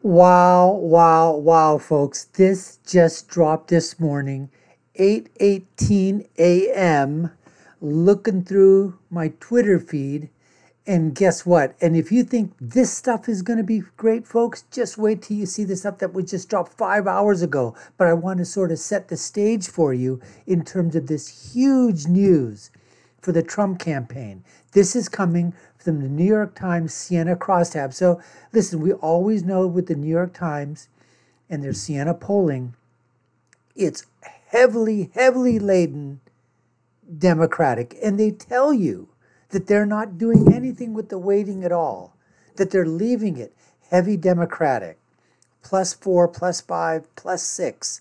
Wow, wow, wow, folks. This just dropped this morning, 8:18 a.m. Looking through my Twitter feed, and guess what? And if you think this stuff is going to be great, folks, just wait till you see the stuff that was just dropped 5 hours ago. But I want to sort of set the stage for you in terms of this huge news for the Trump campaign. This is coming from the New York Times Sienna crosstab. So listen, we always know with the New York Times and their Sienna polling, it's heavily, heavily laden Democratic. And they tell you that they're not doing anything with the weighting at all, that they're leaving it heavy Democratic, +4, +5, +6.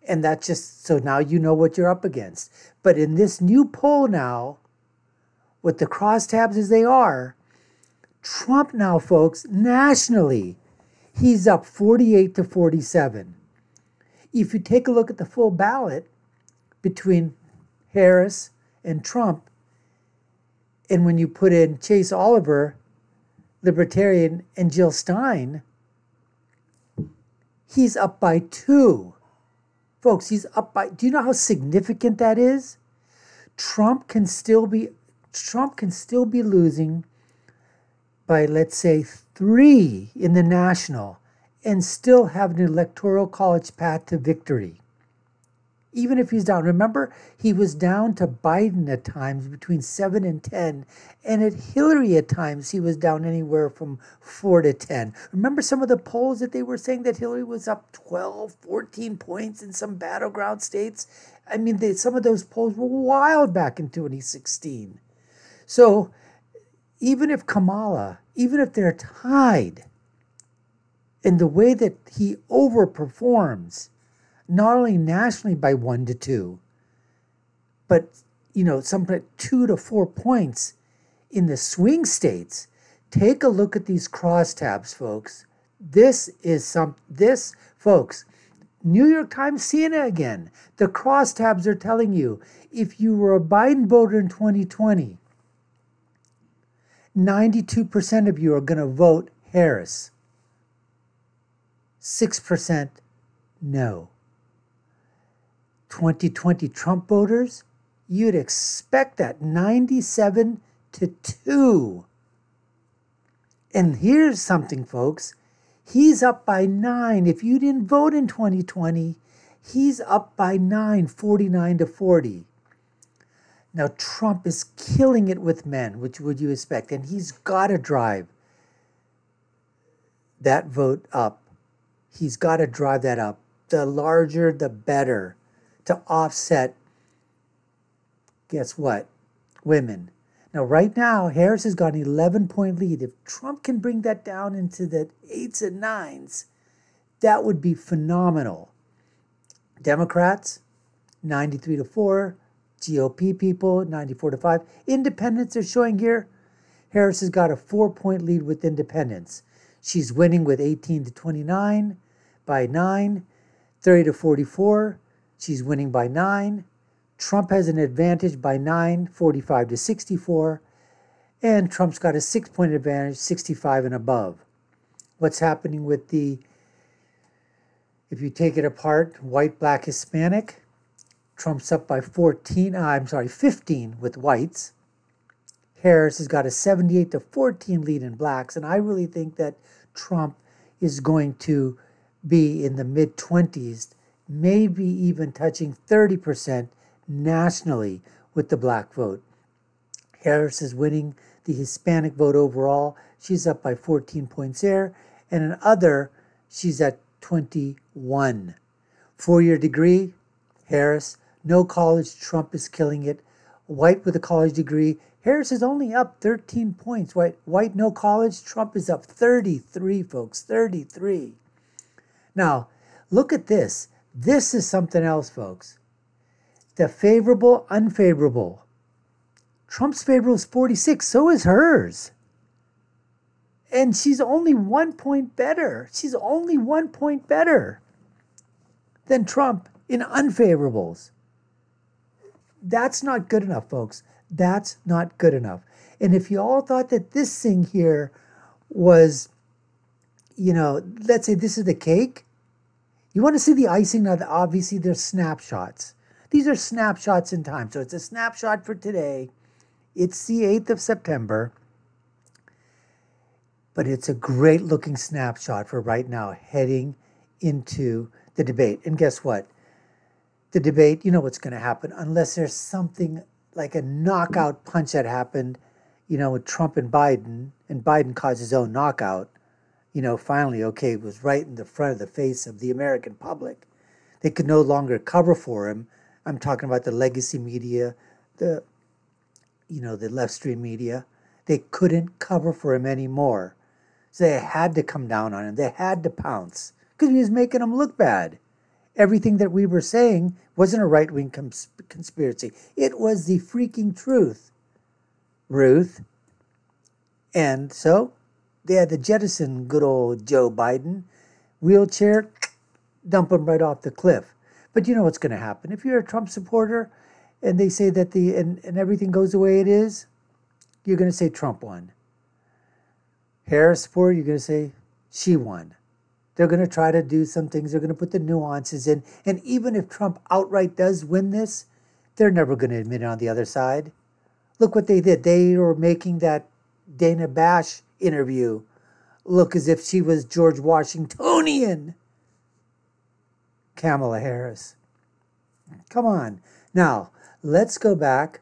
And that just, so now you know what you're up against. But in this new poll now, with the crosstabs as they are, Trump now, folks, nationally, he's up 48 to 47. If you take a look at the full ballot between Harris and Trump, and when you put in Chase Oliver, Libertarian, and Jill Stein, he's up by 2. Folks, he's up by, do you know how significant that is? Trump can still be losing by, let's say, 3 in the national and still have an electoral college path to victory. Even if he's down. Remember, he was down to Biden at times between 7 and 10. And at Hillary at times, he was down anywhere from 4 to 10. Remember some of the polls that they were saying that Hillary was up 12, 14 points in some battleground states? I mean, some of those polls were wild back in 2016. So even if Kamala, even if they're tied, in the way that he overperforms, not only nationally by 1 to 2, but, some 2 to 4 points in the swing states. Take a look at these crosstabs, folks. This, folks, New York Times Sienna again. The crosstabs are telling you, if you were a Biden voter in 2020, 92% of you are going to vote Harris. 6% no. 2020 Trump voters, you'd expect that 97 to 2. And here's something, folks. He's up by 9. If you didn't vote in 2020, he's up by 9, 49 to 40. Now, Trump is killing it with men, which would you expect? And he's got to drive that vote up. He's got to drive that up. The larger, the better, to offset, guess what? Women. Now, right now, Harris has got an 11-point lead. If Trump can bring that down into the 8s and 9s, that would be phenomenal. Democrats, 93 to 4. GOP people, 94 to 5. Independents are showing here. Harris has got a 4-point lead with independents. She's winning with 18 to 29 by 9. 30 to 44. She's winning by 9. Trump has an advantage by 9, 45 to 64. And Trump's got a 6-point advantage, 65 and above. What's happening with if you take it apart, white, black, Hispanic, Trump's up by 15 with whites. Harris has got a 78 to 14 lead in blacks. And I really think that Trump is going to be in the mid-20s, maybe even touching 30% nationally with the black vote. Harris is winning the Hispanic vote overall. She's up by 14 points there. And in other, she's at 21. 4-year degree, Harris. No college, Trump is killing it. White with a college degree, Harris is only up 13 points. White, no college, Trump is up 33, folks, 33. Now, look at this. This is something else, folks. The favorable, unfavorable. Trump's favorable is 46, so is hers. And she's only 1 point better. She's only 1 point better than Trump in unfavorables. That's not good enough, folks. That's not good enough. And if you all thought that this thing here was, let's say this is the cake. You want to see the icing? Now, obviously, there's snapshots. These are snapshots in time. So it's a snapshot for today. It's the 8th of September. But it's a great looking snapshot for right now, heading into the debate. And guess what? The debate, you know what's going to happen, unless there's something like a knockout punch that happened, with Trump and Biden caused his own knockout. Finally, it was right in the front of the face of the American public. They could no longer cover for him. I'm talking about the legacy media, the left stream media. They couldn't cover for him anymore. So they had to come down on him. They had to pounce because he was making them look bad. Everything that we were saying wasn't a right-wing conspiracy. It was the freaking truth, Ruth. And so they had to jettison good old Joe Biden. Wheelchair, dump him right off the cliff. But you know what's going to happen. If you're a Trump supporter and they say that and everything goes the way it is, you're going to say Trump won. Harris supporter, you're going to say she won. They're going to try to do some things. They're going to put the nuances in. And even if Trump outright does win this, they're never going to admit it on the other side. Look what they did. They were making that Dana Bash interview look as if she was George Washingtonian Kamala Harris. Come on. Now, let's go back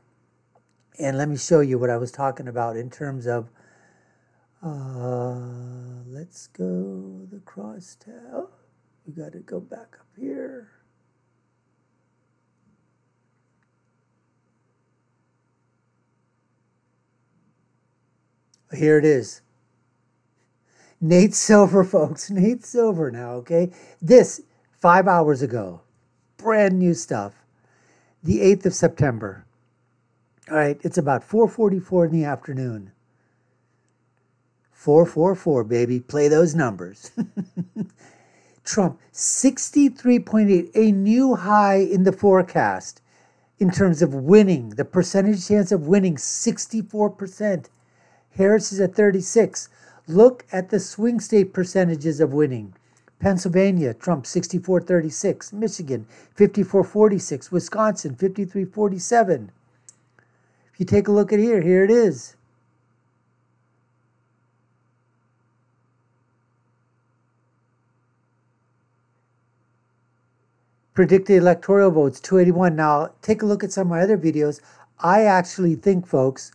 and let me show you what I was talking about in terms of let's go the crosstab. We got to go back up here. Here it is. Nate Silver, folks. Nate Silver now, okay? This, 5 hours ago. Brand new stuff. The 8th of September. All right, it's about 4:44 in the afternoon. 444, baby. Play those numbers. Trump, 63.8, a new high in the forecast in terms of winning. The percentage chance of winning, 64%. Harris is at 36. Look at the swing state percentages of winning. Pennsylvania, Trump, 64-36. Michigan, 54-46. Wisconsin, 53-47. If you take a look at here it is. Predicted electoral votes, 281. Now, take a look at some of my other videos. I actually think, folks,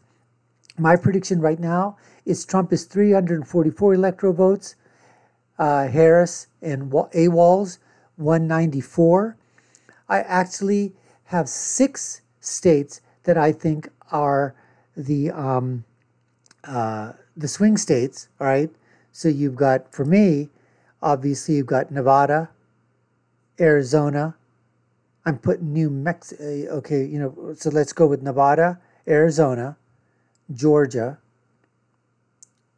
my prediction right now is Trump is 344 electoral votes. Harris and AWOLs, 194. I actually have 6 states that I think are the swing states, all right? So you've got, for me, obviously you've got Nevada, Arizona. I'm putting New Mexico. Okay, so let's go with Nevada, Arizona, Georgia,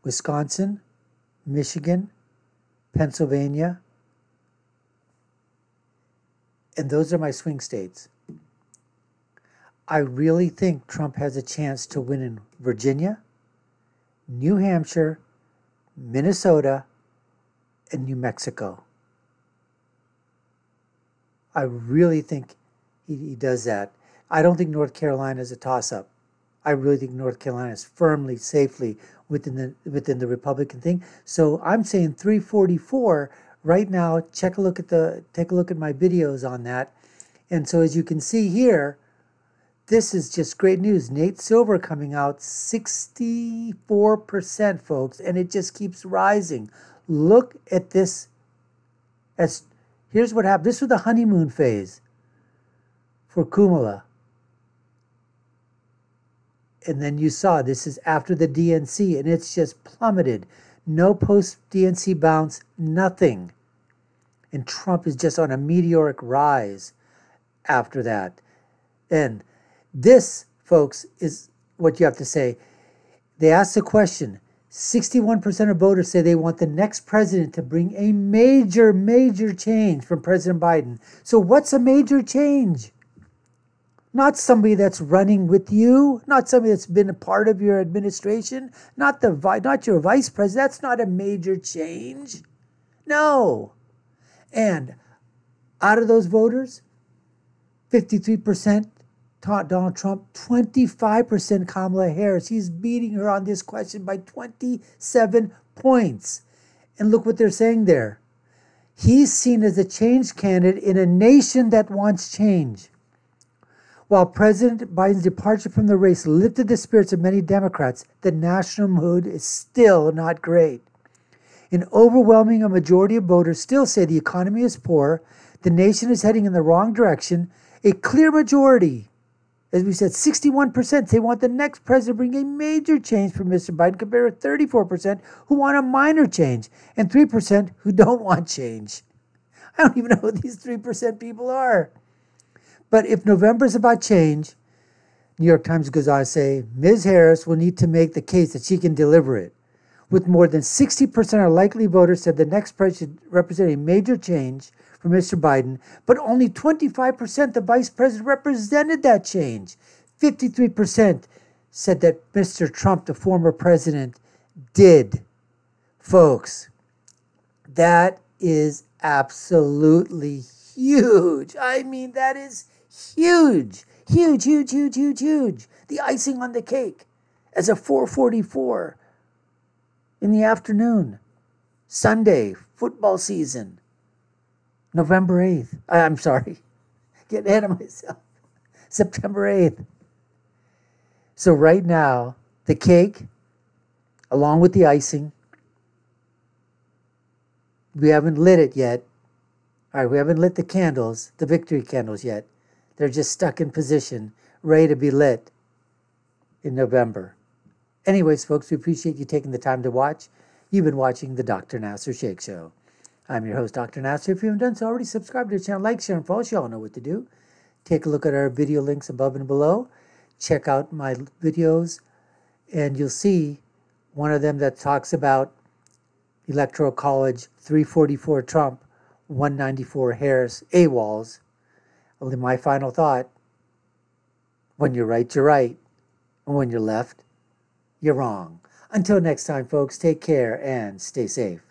Wisconsin, Michigan, Pennsylvania. And those are my swing states. I really think Trump has a chance to win in Virginia, New Hampshire, Minnesota, and New Mexico. I really think he does that. I don't think North Carolina is a toss-up. I really think North Carolina is firmly, safely within the Republican thing. So I'm saying 344 right now. Take a look at my videos on that. And so as you can see here, this is just great news. Nate Silver coming out 64%, folks, and it just keeps rising. Look at this. Here's what happened. This was the honeymoon phase for Kamala. And then you saw this is after the DNC, and it's just plummeted. No post-DNC bounce, nothing. And Trump is just on a meteoric rise after that. And this, folks, is what you have to say. They asked the question. 61% of voters say they want the next president to bring a major, major change from President Biden. So what's a major change? Not somebody that's running with you, not somebody that's been a part of your administration, not your vice president. That's not a major change. No. And out of those voters, 53% Donald Trump, 25% Kamala Harris. He's beating her on this question by 27 points. And look what they're saying there. He's seen as a change candidate in a nation that wants change. While President Biden's departure from the race lifted the spirits of many Democrats, the national mood is still not great. An overwhelming majority of voters still say the economy is poor, the nation is heading in the wrong direction. A clear majority, as we said, 61% say want the next president to bring a major change for Mr. Biden, compared to 34% who want a minor change, and 3% who don't want change. I don't even know who these 3% people are. But if November is about change, New York Times goes on to say, Ms. Harris will need to make the case that she can deliver it. With more than 60% of likely voters said the next president should represent a major change for Mr. Biden, but only 25% the vice president represented that change. 53% said that Mr. Trump, the former president, did. Folks, that is absolutely huge. I mean, that is huge. Huge, huge, huge, huge, huge. The icing on the cake as a 4:44 in the afternoon, Sunday, football season, November 8th. I'm sorry, getting ahead of myself. September 8th. So right now, the cake, along with the icing, we haven't lit it yet. All right, we haven't lit the candles, the victory candles yet. They're just stuck in position, ready to be lit in November. Anyways, folks, we appreciate you taking the time to watch. You've been watching the Dr. Nasser Sheikh Show. I'm your host, Dr. Nasser. If you haven't done so already, subscribe to the channel, like, share, and follow. You all know what to do. Take a look at our video links above and below. Check out my videos, and you'll see one of them that talks about Electoral College 344 Trump, 194 Harris AWOLs. Only my final thought, when you're right, you're right. And when you're left, you're wrong. Until next time, folks, take care and stay safe.